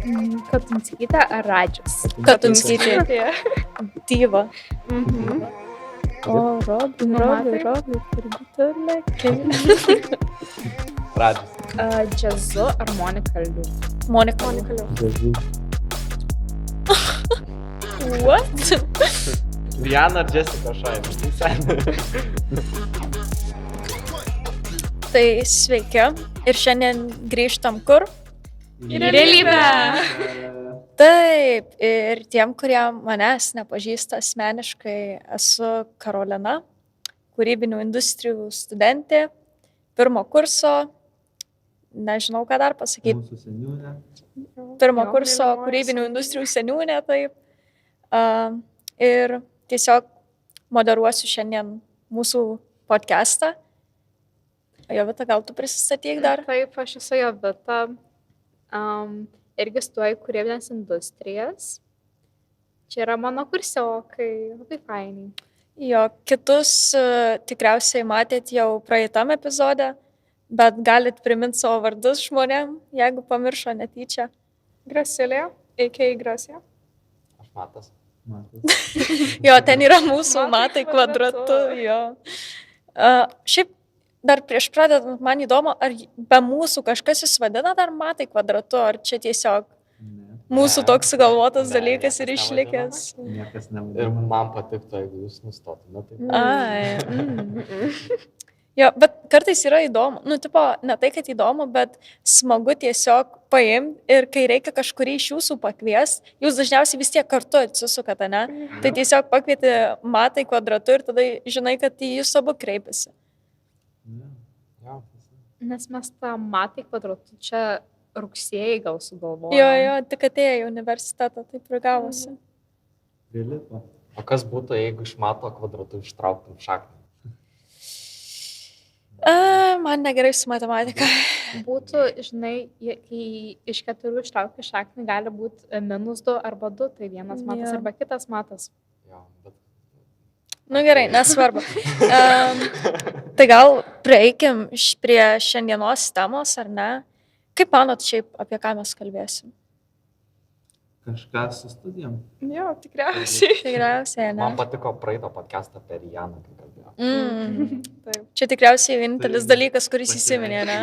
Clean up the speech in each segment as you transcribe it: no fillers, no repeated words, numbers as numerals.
Katunskytė ar Radžius? Katunskytė. Diva. O, Robi, turbūt Radžius. Džiazu ar Monika Liu? Monika. Džiazu. What? Diana ar Jessica Šain. Tai sveiki. Ir šiandien grįžtam kur? Į realybę. Taip, ir tiem, kurie manęs nepažįsta asmeniškai, esu Karolina, kūrybinių industrijų studentė, 1 kurso, nežinau, ką dar pasakyti. Mūsų seniūnė. 1 kurso kūrybinių industrijų seniūnė, taip. Ir tiesiog moderuosiu šiandien mūsų podcastą. Jovita, gal tu prisistatyk dar? Taip, aš esu Jovita. Irgi stuoju kūrybinės industrijas. Čia yra mano kursiokai, labai fainiai. Jo, kitus tikriausiai matėt jau praeitam epizode, bet galit priminti savo vardus žmonėm, jeigu pamiršo netyčia. Grasilė, a.k.a. Grasė. Aš Matas. Jo, ten yra mūsų Matai matai kvadratu, jo. Šiaip dar prieš pradedant, man įdomu, ar be mūsų kažkas jūs vadina dar matai kvadratu, ar čia tiesiog mūsų toks sugalvotas dalykas ir išlikęs. Niekas nevadina. Ir man patiktų, jeigu jūs nustotumėte. Jo, bet kartais yra įdomu, ne tai, kad įdomu, bet smagu tiesiog paimti ir kai reikia kažkurį iš jūsų pakviesti, jūs dažniausiai vis tiek kartu atsisukate, ne? Tai tiesiog pakvieti matai kvadratu ir tada žinai, kad į jūs abu kreipiasi. Nes mes tą matai kvadratu čia rugsėjai gal sugalvojom. Jo, tik atėjo į universitetą, taip ir gavosi. Prilipo. O kas būtų, jeigu iš mato kvadratų ištrauktum šaknį? Man negerai su matematika. Būtų, žinai, kai iš 4 ištraukia šaknį, gali būti -2 arba 2, tai vienas matas arba kitas matas. Jo, bet... Gerai, nesvarbu. Tai gal prieikim prie šiandienos temos, ar ne? Kaip manot šiaip, apie ką mes kalbėsim? Kažką su studijom? Jo, tikriausiai. Tikriausiai, ne? Man patiko praeito podcastą per Janą, kai kalbėjau. Taip. Čia tikriausiai vienintelis dalykas, kuris įsiminė, ne?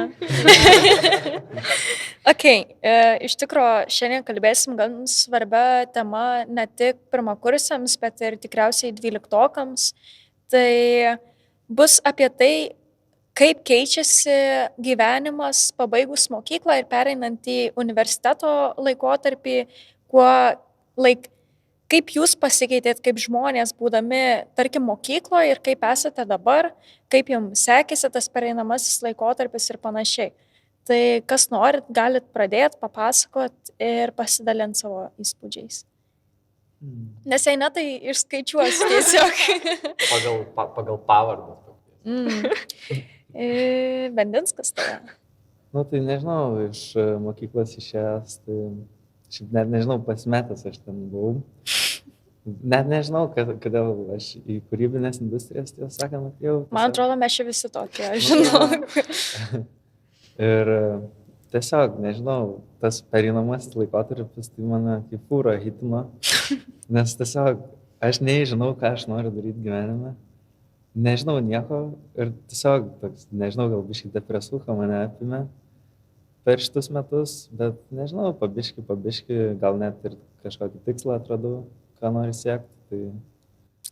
Iš tikrųjų, šiandien kalbėsim gan svarbia tema ne tik pirmakursiams, bet ir tikriausiai 12-okams. Tai bus apie tai, kaip keičiasi gyvenimas pabaigus mokyklą ir pereinant į universiteto laikotarpį, kaip jūs pasikeitėt kaip žmonės, būdami, tarkim, mokykloje ir kaip esate dabar, kaip jums sekėsi tas pereinamasis laikotarpis ir panašiai. Tai kas norit, galit pradėti, papasakot ir pasidalinti savo įspūdžiais. Nes jei ne, tai išskaičiuosiu tiesiog. Pagal pavardę. Bendinskas tave. Tai nežinau, iš mokyklos išėjęs, tai šiaip net nežinau, pasimetęs aš ten buvau. Net nežinau, kodėl aš į kūrybinės industrijas, tiesą sakant, atėjau. Man atrodo, mes čia visi tokie, aš žinau. Ir tiesiog, nežinau, tas pereinamasis laikotarpis, tai mane kaip fūra hitino, nes tiesiog aš nežinau, ką aš noriu daryti gyvenime. Nežinau nieko ir tiesiog, nežinau, gal biškai depresuha mane apimė per šitus metus, bet nežinau, pabiški, gal net ir kažkokį tikslą atradau, ką noriu siekti. Tai...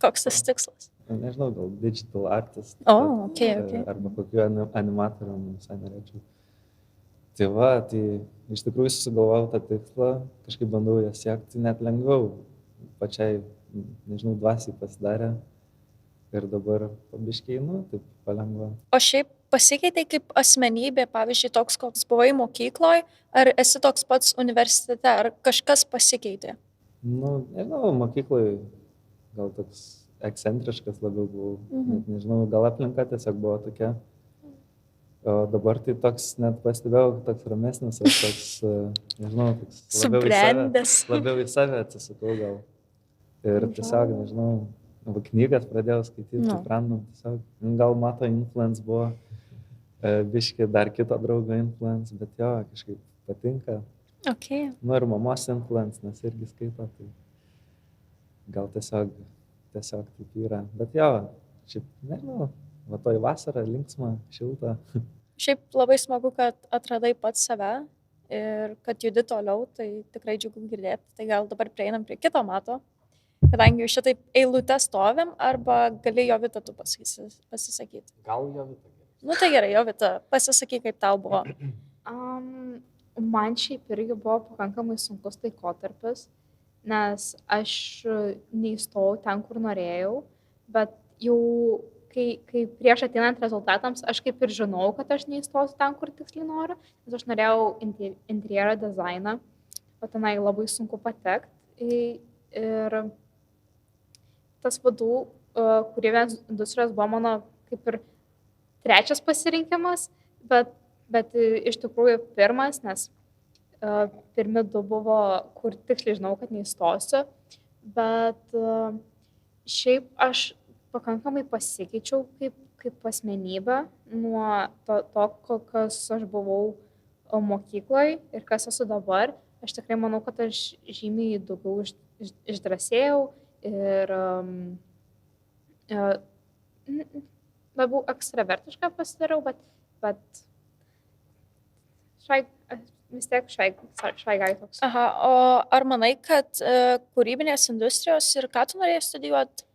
Koks tas tikslas? Nežinau, gal digital artist. Okay. Arba kokiu animatorium visai norėčiau. Tai iš tikrųjų susigalvojau tą tikslą, kažkaip bandau ją siekti, net lengviau. Pačiai, nežinau, dvasiai pasidarė. Ir dabar pabiškiai, taip palengva. O šiaip pasikeitė kaip asmenybė, pavyzdžiui, toks, koks buvai mokykloje, ar esi toks pats universitete, ar kažkas pasikeitė? Nežinau, mokykloje gal toks ekscentriškas labiau buvau. Nežinau, gal aplinka tiesiog buvo tokia. O dabar tai toks, net pastebėjau, toks ramesnis, toks, nežinau, toks labiau į save atsisukau gal. Ir tiesiog, nežinau, knygas pradėjau skaityti, suprantam, tiesiog, gal mato influence buvo, biški dar kito draugo influence, bet jo, kažkaip patinka. Okay. Nu ir mamos influence, nes irgi skaito, tai gal tiesiog taip yra. Bet jo, šiaip, nežinau, va toj vasara, linksma, šilta. Šiaip labai smagu, kad atradai pats save ir kad judi toliau, tai tikrai džiugu girdėti. Tai gal dabar prieinam prie kito mato, kadangi jūs šitaip eilutę stovim, arba gali Jovita tu pasisakyti. Gal Jovita gerai. Nu tai gerai, Jovita, pasisakyk, kaip tau buvo. Man šiaip irgi buvo pakankamai sunkus laikotarpis, nes aš neįstojau ten, kur norėjau, bet jau kai prieš ateinant rezultatams, aš kaip ir žinau, kad aš neįstosiu ten, kur tiksliai noriu, nes aš norėjau interjero dizainą, o tenai labai sunku patekti. Ir tas vadų kūrybinės industrijos buvo mano kaip ir trečias pasirinkimas, bet iš tikrųjų pirmas, nes pirmi du buvo, kur tiksliai žinau, kad neįstosiu, bet šiaip aš pakankamai pasikeičiau kaip asmenybė nuo to, kokios aš buvau mokykloje ir kas esu dabar. Aš tikrai manau, kad aš žymiai daugiau išdrąsėjau ir labiau ekstravertišką pasidariau, bet vis tiek švaigai toks. Aha, o ar manai, kad kūrybinės industrijos ir ką tu norėjai studijuoti?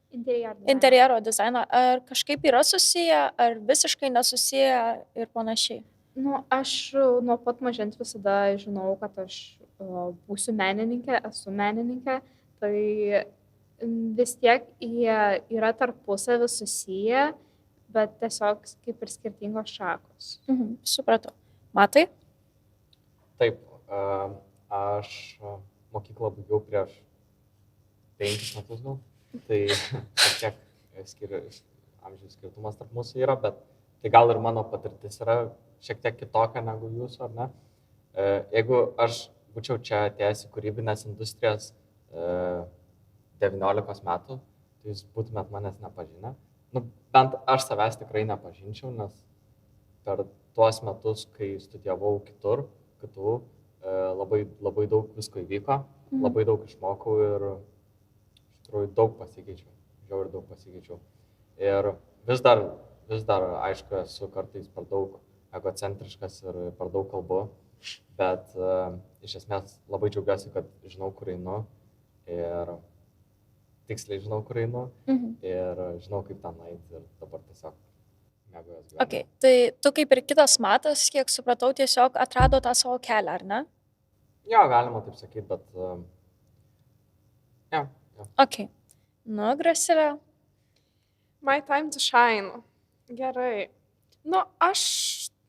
Interjero dizainą. Ar kažkaip yra susiję, ar visiškai nesusiję ir panašiai? Nu, aš nuo pat mažens visada žinau, kad aš būsiu menininkė, esu menininkė, tai vis tiek jie yra tarpusavį susiję, bet tiesiog kaip ir skirtingos šakos. Supratau. Matai? Taip, aš mokyklą baigiau prieš 5 metus gal, tai šiek tiek amžiaus skirtumas tarp mūsų yra, bet tai gal ir mano patirtis yra šiek tiek kitokia negu jūsų, ar ne? Jeigu aš būčiau čia atėjęs į kūrybinės industrijas 19 metų, tai jūs būtumėt manęs nepažinę. Nu, bent aš savęs tikrai nepažinčiau, nes per tuos metus, kai studijavau kitur, labai daug visko įvyko, labai daug išmokau ir iš tikrųjų daug pasikeičiau, žiauriai daug pasikeičiau. Ir vis dar, aišku, esu kartais per daug egocentriškas ir per daug kalbu, bet iš esmės labai džiaugiuosi, kad žinau, kur einu ir tiksliai žinau, kur einu ir žinau, kaip ten eiti ir dabar tiesiog mėgaujuos gyvenimą. Okay, tai tu kaip ir kitas matas, kiek supratau, tiesiog atrado tą savo kelią, ar ne? Jo, galima taip sakyti, bet jo. Okay. Nu, Grasilė. My time to shine. Gerai. Nu, aš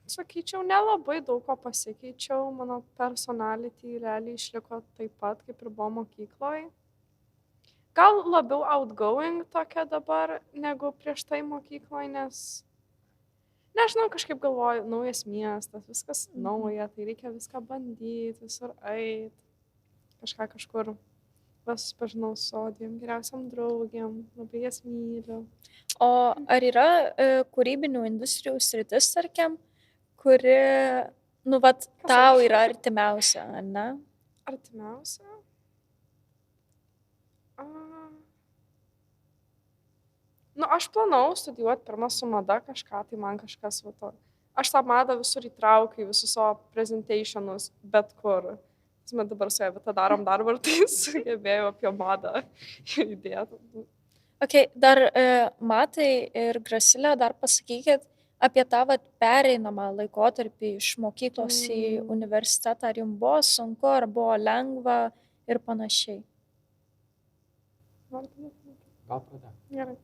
sakyčiau, nelabai daug ko pasikeičiau. Mano personality realiai išliko taip pat, kaip ir buvo mokykloje. Gal labiau outgoing tokia dabar, negu prieš tai mokykloje, nes nežinau, kažkaip galvoju, naujas miestas, viskas nauja, tai reikia viską bandyti, visur eit, kažkur. Susipažinau su dviem geriausiam draugiam, labai jas myliu. O ar yra kūrybinių industrijų sritis, tarkim, kuri, nu, vat, tau yra artimiausia, ar ne? Artimiausia? Nu, aš planau studijuoti pirmą su mada kažką, tai man kažkas vato. Aš tą madą visur įtraukiu, visus savo presentationus, bet kur. Mes dabar su Evita darom darbą ir tai sugebėjau apie madą įdėti. Okay, dar Matai ir Grasilė, dar pasakykit apie tą pereinamą laikotarpį iš mokyklos į universitetą. Ar jums buvo sunku, ar buvo lengva ir panašiai? Gal pradė. Gerai.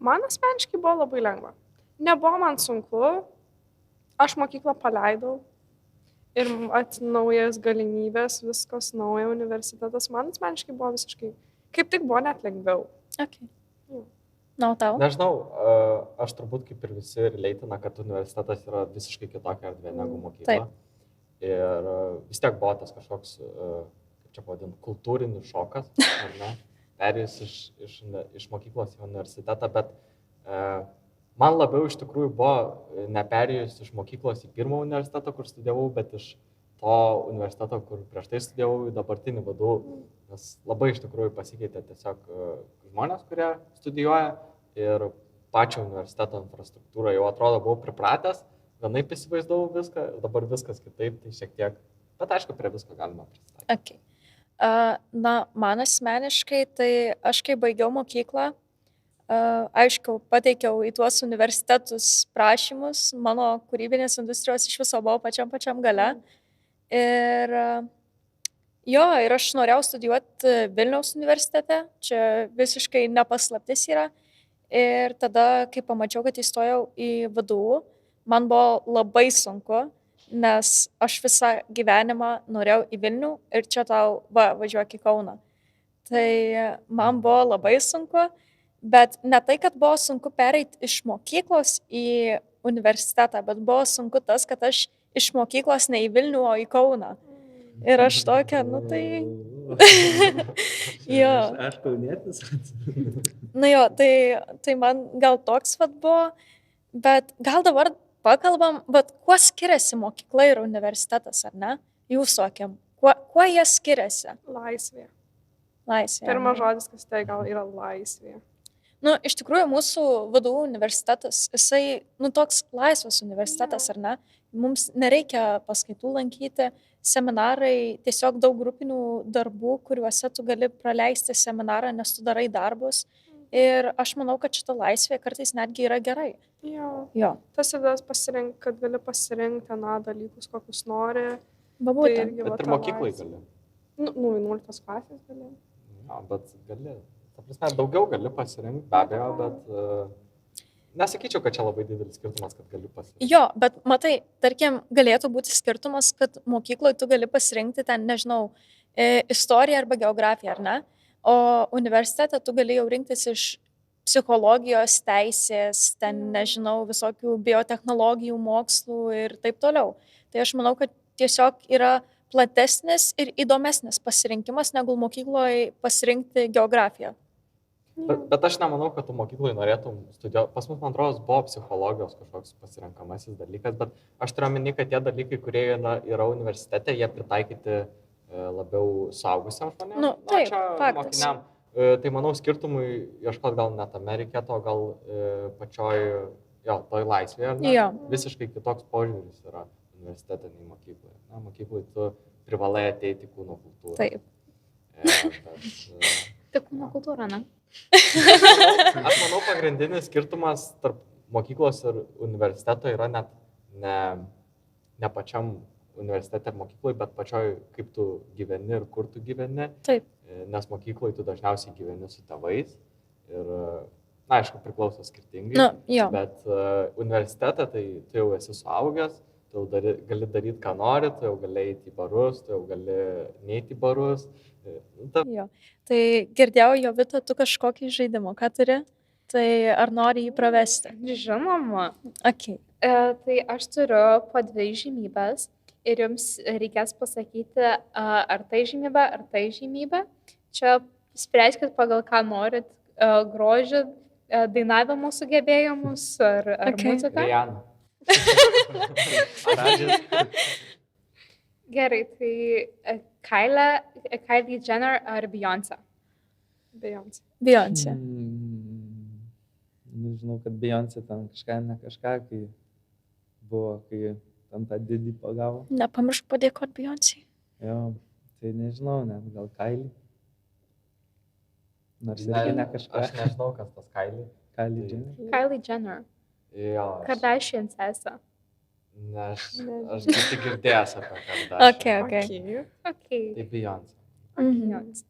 Man asmeniškai buvo labai lengva. Nebuvo man sunku, aš mokyklą paleidau. Ir naujas galimybės, viskas nauja, universitetas, man asmeniškai buvo visiškai, kaip tik buvo net lengviau. Okay. Na, tau? Nežinau, aš turbūt kaip ir visi leitina, kad universitetas yra visiškai kitokia erdvė negu mokykla. Ir vis tiek buvo tas kažkoks, kaip čia pavadinti, kultūrinis šokas, ar ne? Perėjus iš mokyklos į universitetą, bet man labiau iš tikrųjų buvo neperėjus iš mokyklos į pirmą universitetą, kur studijavau, bet iš to universiteto, kur prieš tai studijavau, į dabartinį VDU, nes labai iš tikrųjų pasikeitė tiesiog žmonės, kurie studijuoja ir pačio universiteto infrastruktūra. Jau atrodo, buvau pripratęs, vienaip įsivaizdavau viską, dabar viskas kitaip, tai šiek tiek, bet aišku, prie visko galima pristaikyti. Okay. Na, man asmeniškai, tai aš kai baigiau mokyklą, aišku, pateikiau į tuos universitetus prašymus, mano kūrybinės industrijos iš viso buvo pačiam gale. Ir jo, ir aš norėjau studijuoti Vilniaus universitete, čia visiškai nepaslaptis yra. Ir tada, kai pamačiau, kad įstojau į VDU, man buvo labai sunku, nes aš visą gyvenimą norėjau į Vilnių ir čia tau, važiuok į Kauną. Tai man buvo labai sunku, bet ne tai, kad buvo sunku pereiti iš mokyklos į universitetą, bet buvo sunku tas, kad aš iš mokyklos ne į Vilnių, o į Kauną. Ir aš tokia, nu tai... Jo. Aš kaunietis. Nu jo, tai man gal toks vat buvo, bet gal dabar pakalbam, bet kuo skiriasi mokykla ir universitetas, ar ne? Jūsų akim. Kuo jie skiriasi? Laisvė. Laisvė. Pirmas žodis, kas tai gal yra laisvė. Nu, iš tikrųjų, mūsų VDU universitetas, jisai, nu, toks laisvas universitetas, ar ne? Mums nereikia paskaitų lankyti, seminarai, tiesiog daug grupinių darbų, kuriuose tu gali praleisti seminarą, nes tu darai darbus. Ir aš manau, kad šita laisvė kartais netgi yra gerai. Jo. Tas yra pasirinkti, kad gali pasirinkti, dalykus, kokius nori. Babūtent. Bet ir mokyklai gali. Nu, 11 klasės gali. Jo, bet gali. Ta prasme, daugiau gali pasirinkti, be abejo, bet nesakyčiau, kad čia labai didelis skirtumas, kad gali pasirinkti. Jo, bet matai, tarkim, galėtų būti skirtumas, kad mokykloje tu gali pasirinkti ten, nežinau, istoriją arba geografiją, ar ne? O universitete tu gali jau rinktis iš psichologijos, teisės, ten, nežinau, visokių biotechnologijų, mokslų ir taip toliau. Tai aš manau, kad tiesiog yra platesnis ir įdomesnis pasirinkimas, negu mokykloje pasirinkti geografiją. Bet aš nemanau, kad tu mokykloje norėtum studijuoti. Pas mus, man atrodo, buvo psichologijos kažkoks pasirenkamasis dalykas, bet aš turiu omeny, kad tie dalykai, kurie yra universitete, jie pritaikyti labiau suaugusiam žmonėms. Nu, taip, faktas. Mokiniam. Tai manau, skirtumui ieškoti gal net Amerikėto, gal pačioj, toj laisvėje, ar ne? Jo. Visiškai kitoks požiūris yra universitete nei mokykloje. Na, mokykloje tu privalai ateiti į kūno kultūrą. Taip. Tik kūno kultūra, ne? Aš manau, pagrindinis skirtumas tarp mokyklos ir universiteto yra net ne pačiam universitete ir mokykloje, bet pačioj, kaip tu gyveni ir kur tu gyveni. Taip. Nes mokykloje tu dažniausiai gyveni su tėvais ir, aišku, priklauso skirtingai. Nu, jo. Bet universitete tai tu jau esi suaugęs, tu jau gali daryti, ką nori, tu jau gali eiti į barus, tu jau gali neiti į barus. Jo. Tai girdėjau, Jovita, tu kažkokį žaidimą, ką turi? Tai ar nori jį pravesti? Žinoma. Okay. Tai aš turiu po 2 žymybės ir jums reikės pasakyti, ar tai žymybė, ar tai žymybė. Čia spręskit pagal ką norit, grožį, dainavimo sugebėjimus ar muziką. Rihanna. Gerai, tai Kylie Jenner ar Beyoncé? Beyoncé. Beyoncé. Žinau, kad Beyoncé ten kažką, kai buvo, kai ten tą didį pagavo. Nepamiršk padėkoti Beyoncé. Jo, tai nežinau, net gal Kylie. Nors irgi ne kažką. Aš nežinau, kas tas Kylie. Kylie Jenner. Kylie Jenner. Jo. Kardashian sesė. Aš tik girdėjęs apie Kardashian. Okay. Tai Beyoncé. Beyoncé.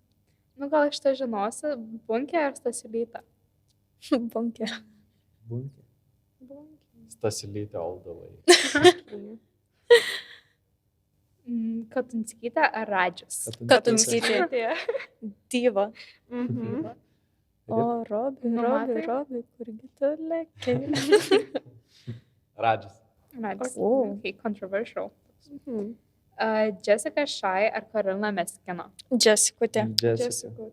Nu gal iš to žinosi, Bunkė ar Stasiulytė? Bunkė. Stasiulytė all the way. Katunskytė ar Radžius? Katunskytė. Diva. Mhm. O, Robi, kurgi tu lėkiai? Radžius. Radžius. Oh. Okay, controversial. Jessica Shy ar Karolina Meskino? Jessicutė. Jessica.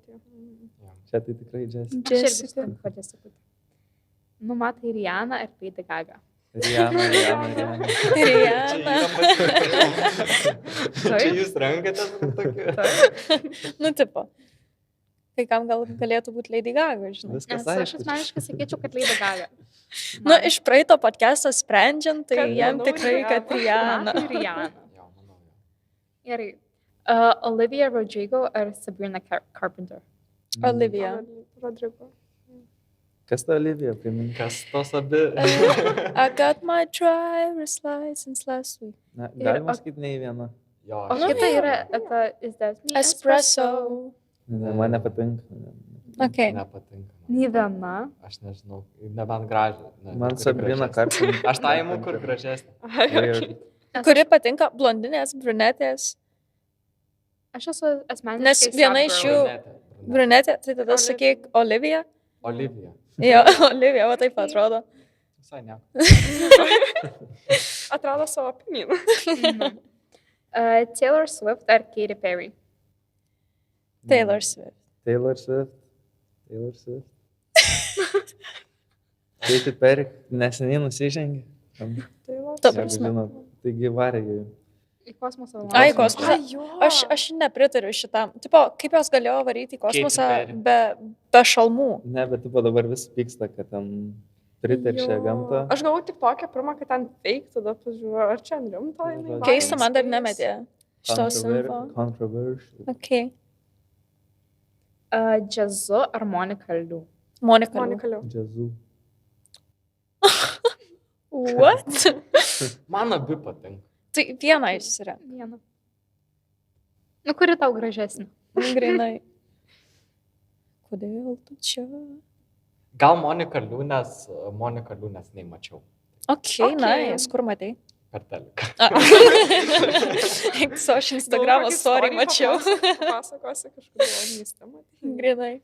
Čia tai tikrai Jessica. Aš irgi sutinku, Jessicutė. Nu, matai Rihanna ar Lady Gaga? Rihanna. Rihanna. Čia jūs renkatės tokį. Nu, tipo. Kai kam gal galėtų būti Lady Gaga, žinai. Viskas Nes aš aišku. asmeniškai sakyčiau, kad Lady Gaga. Nu, iš praeito podcast'o sprendžiant, tai Kad jam manau, tikrai, kad Man Rihanna. tai Rihanna. Jo, manau. Jo. Gerai. Olivia Rodrigo ar Sabrina Carpenter? Olivia. Rodrigo. Kas ta Olivija, primink? Kas tos abi? I got my driver's license last week. Na, Ir- galima sakyti nei viena. Jo, O Nu, kita jo. yra ta Is That Me? Espresso. Ne, man nepatinka. Okay. Nepatinka. Nė viena. Aš nežinau, nebent gražiai. Man Sabrina Carpenter. Aš tą įimu, kur gražesnė. Ir- Kuri patinka blondinės, brunetės. Aš esu asmeniškai. Nes viena iš jų- Brunetė. Brunetė, tai tada Olivia. sakyk Olivia. Olivija. Jo, Olivia, va taip atrodo. Visai ne. Atrado savo pininą. Mhm. Taylor Swift ar Katy Perry? Taylor Swift. Taylor Swift. Katy Perry neseniai nusižengė. Ta prasme. Taigi varė jau. Į kosmosą. Ai, kosmosą. Ai, jo. Aš nepritariu šitam. Tipo, kaip jos galėjo varyti į kosmosą Perry. be šalmų? Ne, bet tipo dabar vis pyksta, kad ten priteršia Jo. gamtą. Aš galvoju tik tokia pirmą, kad ten fake, tada pažiūrėjau, ar čia rimto jinai. Keista, varė man dar space. nemetė šitos info. Controversial. Okay. Džiazu ar Monika Liu? Monika. Monika Liu. Džiazų. What? Man abi patinka. Tai vieną išsirenk. Viena. Nu, kuri tau gražesnė? Grinai. Kodėl tu čia? Gal Monika Liūnės neimačiau Ok, nice. Kur matai? per teleką. Su aš Instagramo story mačiau. Pasakosi kažkur mieste, matai. Grinai.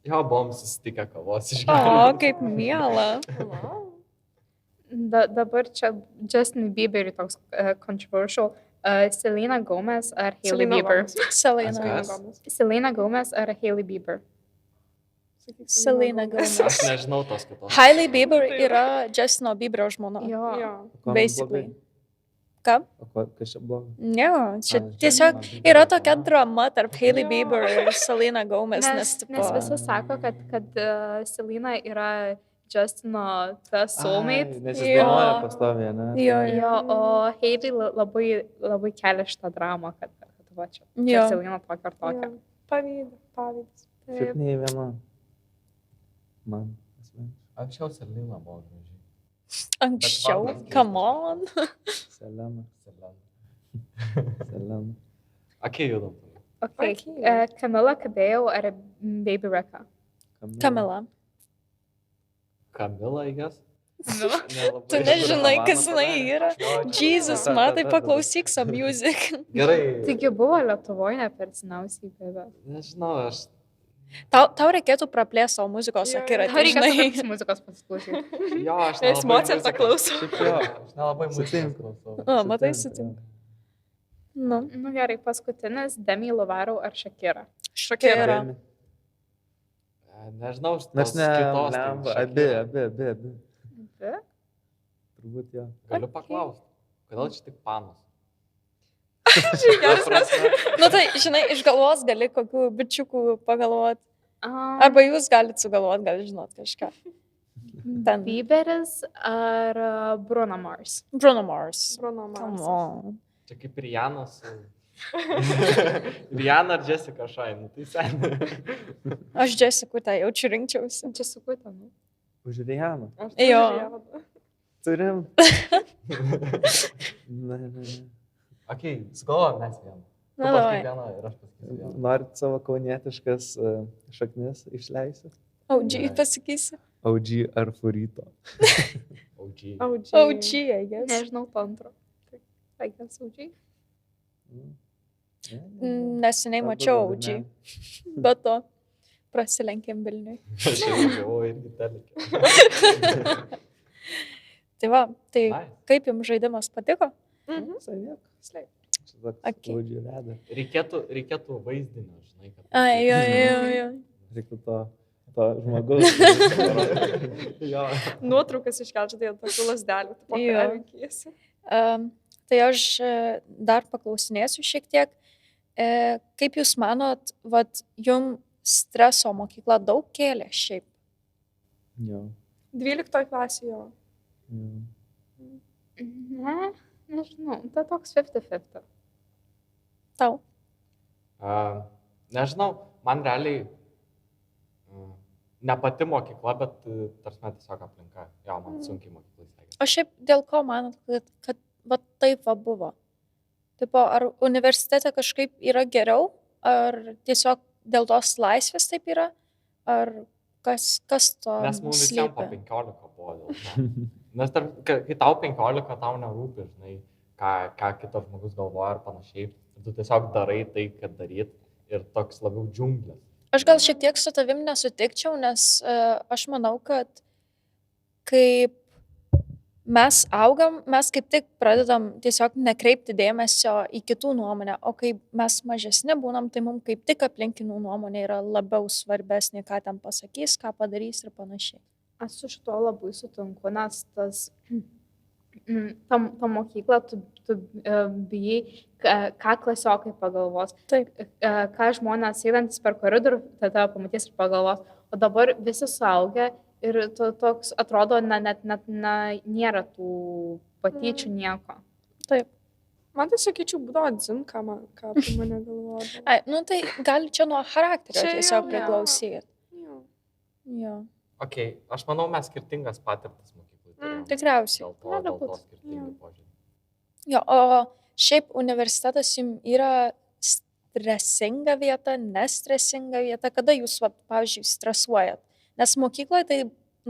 Jo, buvom susitikę kavos O, išgerti. kaip miela. Dabar čia Justin Bieberiui toks controversial. Selena Gomez ar Hailey Bieber? Selena. Kas? Selena Gomez ar Hailey Bieber? Selena Gomez. Aš nežinau tos kitos. Hailey Bieber yra Justino Bieberio žmona. Jo. Jo. Basically. Ką? O kas čia blogo? Ne, čia Ai, tiesiog Justin yra Bieber. tokia drama tarp Hailey Jo. Bieber ir Selena Gomez, Nes visi sako, kad Selena yra Justino ta soulmate. Nes jis Jo. dainuoja pastoviai, ne? Jo, Jo, o Hailey labai kelia šitą dramą, kad va čia. Jo. Čia Selena tokia ar tokia. Pavydas. Šiaip nei viena. Man. asmeniškai. Anksčiau Selina buvo gražiai. Anksčiau, Bet vardas come on. Selena. Selena. Selena. Akė judam. Okay. Okay. Camila Cabello ar Baby Reka? Kamila. Kamila, jas? Tu nežinai, kas jinai yra. Jesus, matai, paklausyk some music. Gerai. Taigi buvo Lietuvoje ne per seniausiai bėga. Nežinau, aš Tau reikėtų praplėsti savo muzikos Jo, akiratį, Tau reikia žinai. tokios muzikos pasiklausyti. Jo, aš Nes nelabai Mocartą muzikos- klauso. Šiaip jo. Aš nelabai muzikos Sutinku. klausau. O, matai, Sutinku, sutinku. Nu, Nu gerai, paskutinis Demi Lovato ar Shakira? Shakira. Demi. Nežinau, aš Nes tos ne, kitos, tai lemba, Shakira. abi. Be? Turbūt jo. Galiu paklausti, kodėl čia tik panos? Nu tai, žinai, iš galvos gali kokių bičiukų pagalvoti. Um, Arba jūs galite sugalvoti, gal žinot kažką. Ten. Bieberis ar Bruno Mars? Bruno Mars. Bruno Come Mars. on. Čia kaip Rihanna su... Rihanna ar Jessica Shine, nu tai sen. Aš Jessica tai jaučiu rinkčiausi. Čia su kuo ten? Už Rihanną. Jo. Turim. Ne. Okei, sugalvojom mes vieną. Tu Na, pasakyk davai. vieną ir aš pasakysiu vieną. Norit savo kaunietiškas šaknis išleisti? OG pasakysi. OG ar Furito? OG. OG, I guess. Nežinau to antro. Tai kas UG? Neseniai mačiau OG. Be to, prasilenkėm Vilniui. Aš jau buvau irgi telekė. Tai va, tai Nice. kaip jums žaidimas patiko? Saviek. Slėp. Okei. OG veda. Reikėtų vaizdinio, žinai, kad... Ai, jo. Reiktų to to žmogaus. Jo. Nuotraukas iškelčiau, tai tokių lasdelių, tipo, Jo. perveikėsi. Tai aš dar paklausinėsiu šiek tiek. Kaip Jūs manot, vat, Jum streso mokykla daug kėlė šiaip? Jo. 12 klasė jo. Jo. Ne, nežinau, tai toks 50-50. Tau? Nežinau, man realiai ne pati mokykla, bet tarsi tiesiog aplinka. Jo, man sunkiai mokyklai sekėsi. O šiaip dėl ko manot, kad va, taip va buvo? Tipo, ar universitete kažkaip yra geriau, ar tiesiog dėl tos laisvės taip yra, ar kas to Nes mums visiems po slypi? 15 buvo dėl to. Nes kai tau 15, tau nerūpi, žinai, ką kitas žmogus galvoja ar panašiai. Ir tu tiesiog darai tai, kad daryt ir toks labiau džiunglės. Aš gal šiek tiek su tavim nesutikčiau, nes aš manau, kad kaip mes augam, mes kaip tik pradedam tiesiog nekreipti dėmesio į kitų nuomonę, o kai mes mažesni būnam, tai mums kaip tik aplinkinių nuomonė yra labiau svarbesnė, ką ten pasakys, ką padarys ir panašiai. Aš su šituo labai sutinku, nes ta mokykla, tu bijai, ką klasiokai pagalvos, Taip. ką žmonės eidantis per koridorių, tada pamatys ir pagalvos. O dabar visi suaugę ir toks atrodo, net nėra tų patyčių nieko. Taip. Man tai sakyčiau, būdavo dzin, ką apie mane galvodavo. Ai, nu tai gali čia nuo charakterio Čia tiesiog jo. priklausyti. Jo. Jo. Ok, aš manau, mes skirtingas patirtis mokyklai turėjom. Tikriausiai. Dėl to Gali būt. skirtingi Jo. požiūrį. Jo, o šiaip universitetas jums yra stresinga vieta, nestresinga vieta, kada jūs, va, pavyzdžiui, stresuojat? Nes mokykloje tai,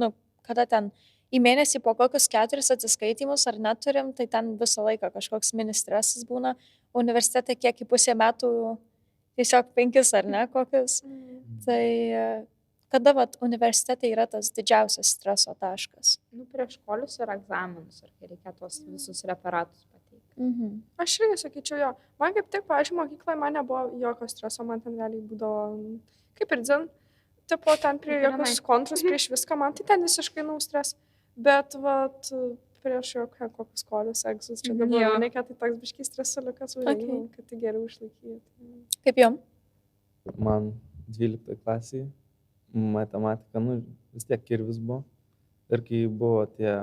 nu, kada ten į mėnesį po kokius 4 atsiskaitimus ar neturim, tai ten visą laiką kažkoks mini stresas būna. Universitete kiek į pusę metų, tiesiog 5 ar ne kokius. Tai kada vat, universitete yra tas didžiausias streso taškas? Nu, prieš školius ir egzaminus, ir kai reikia tos visus referatus pateikti. Mhm. Aš irgi sakyčiau jo. Man kaip tik, pavyzdžiui, mokykloje man nebuvo jokio streso, man ten realiai būdavo kaip ir dzin. Tipo, ten prie Kaip ir jokius namai. kontrus, prieš viską, man tai ten visiškai naustres. Bet, vat, prieš kokius kolius, egzus, čia dabar Jo. reikia, tai toks biškis stresuliukas užėjimų, kad tai geriau išlaikyti. Kaip jum? Man 12 klasėje matematika, nu, vis tiek kirvis buvo. Ir kai buvo tie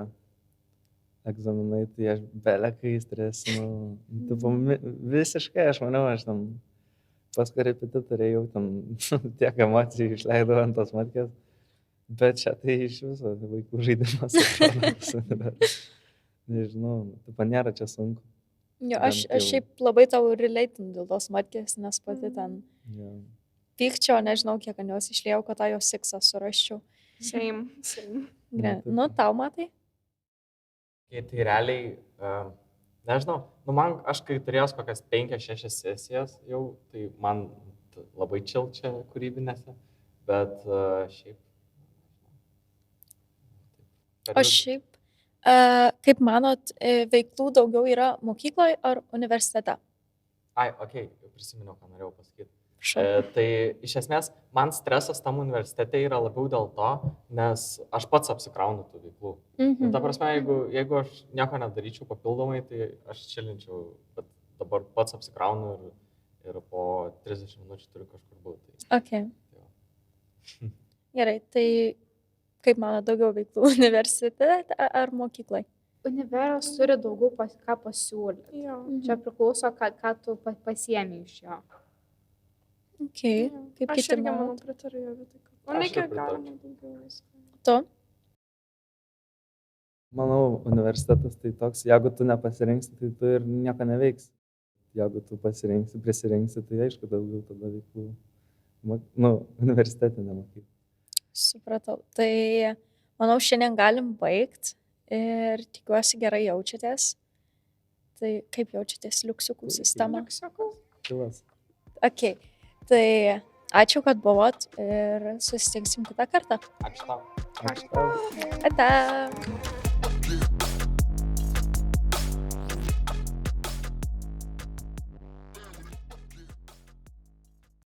egzaminai, tai aš belekai stresinau. Tipo, visiškai, aš maniau, aš ten pas korepetitoriai jau ten tiek emocijų išleidau ant tos matkės. Bet čia tai iš viso vaikų žaidimas. Atrodo. Nežinau, tipo, nėra čia sunku. Jo, Bent aš jau. šiaip labai tau relatinu dėl tos matkės, nes pati ten Jo. pykčio, nežinau, kiek ant jos išliejau, kad tą jos siksą surasčiau. Same. taip. Nu, tau matai? Tai realiai, nežinau, nu man, aš kai turėjau kokias 5-6 sesijas jau, tai man labai chill čia kūrybinėse, bet šiaip. O šiaip, kaip manot, veiklų daugiau yra mokykloje ar universitete? Ai, okei, prisiminiau, ką norėjau pasakyti. Prašau. Tai iš esmės, man stresas tam universitete yra labiau dėl to, nes aš pats apsikraunu tų veiklų. Mhm. Ta prasme, jeigu aš nieko nedaryčiau papildomai, tai aš čilinčiau, bet dabar pats apsikraunu ir po 30 minučių turiu kažkur būti. Okay. Gerai, tai kaip mano daugiau veiklų universitete ar mokyklai? Univeras turi daugiau ką pasiūlyti. Jo. Čia priklauso, ką tu pasiemi iš jo. Okay. Kaip Aš kiti irgi, manau, manot? pritariu jo vietoj. Aš Man reikia ir galima daugiau visko. Tu? Manau, universitetas tai toks, jeigu tu nepasirinksi, tai tu ir nieko neveiksi. Jeigu tu pasirinksi, prisirinksi, tai aišku, daugiau tada veiklų. Nu, universitete nemakai. Supratau. Tai manau, šiandien galim baigti ir tikiuosi gerai jaučiatės. Tai kaip jaučiatės liuksiukų sistema? Sakau. Kilas. Ok, tai ačiū, kad buvot ir susitiksim kitą kartą. Ačiū tau. Ačiū tau. Ate.